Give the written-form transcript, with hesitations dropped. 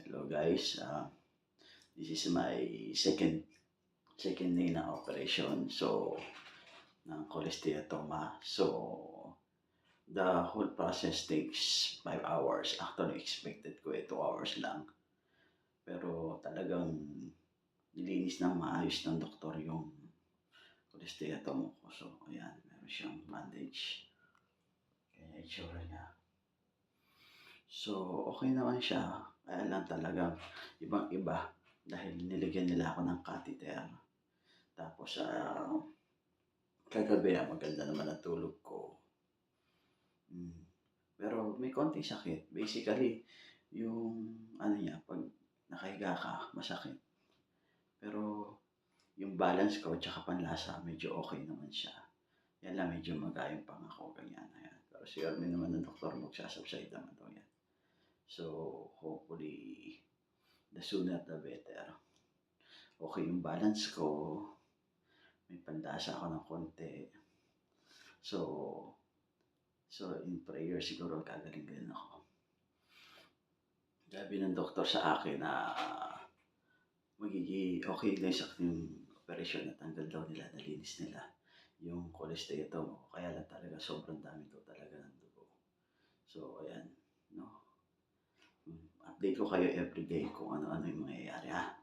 Hello guys, this is my second day na operation. So, ng cholesteatoma. So, the whole process takes 5 hours. Actually, expected ko 2 hours lang. Pero talagang nilinis ng maayos ng doktor yung cholesteatoma ko. So, ayan, meron siyang bandage. Kaya itsura niya. So, okay naman siya. Kaya lang talagang ibang-iba dahil nilagyan nila ako ng catheter. Tapos, kagabi, maganda naman ang tulog ko. Pero may konting sakit. Basically, yung niya, pag nakahiga ka, masakit. Pero yung balance ko tsaka panlasa, medyo okay naman siya. Yan lang, medyo magayong pang ako, ganyan. Ayan. Pero sure naman ng doktor, magsasubside naman daw yan. So, hopefully, the sooner the better. Okay yung balance ko. May pandasa ako ng konti. So in prayer siguro gagaling din ako. Sabi ng doktor sa akin na magiging okay lang sa yung operasyon na tanggal daw nila, nalinis nila yung cholesteatoma. Kaya lang talaga sobrang dami daw talaga ng dugo. So, ayan, no? Update ko kayo everyday kung ano-ano yung mangyayari, ha?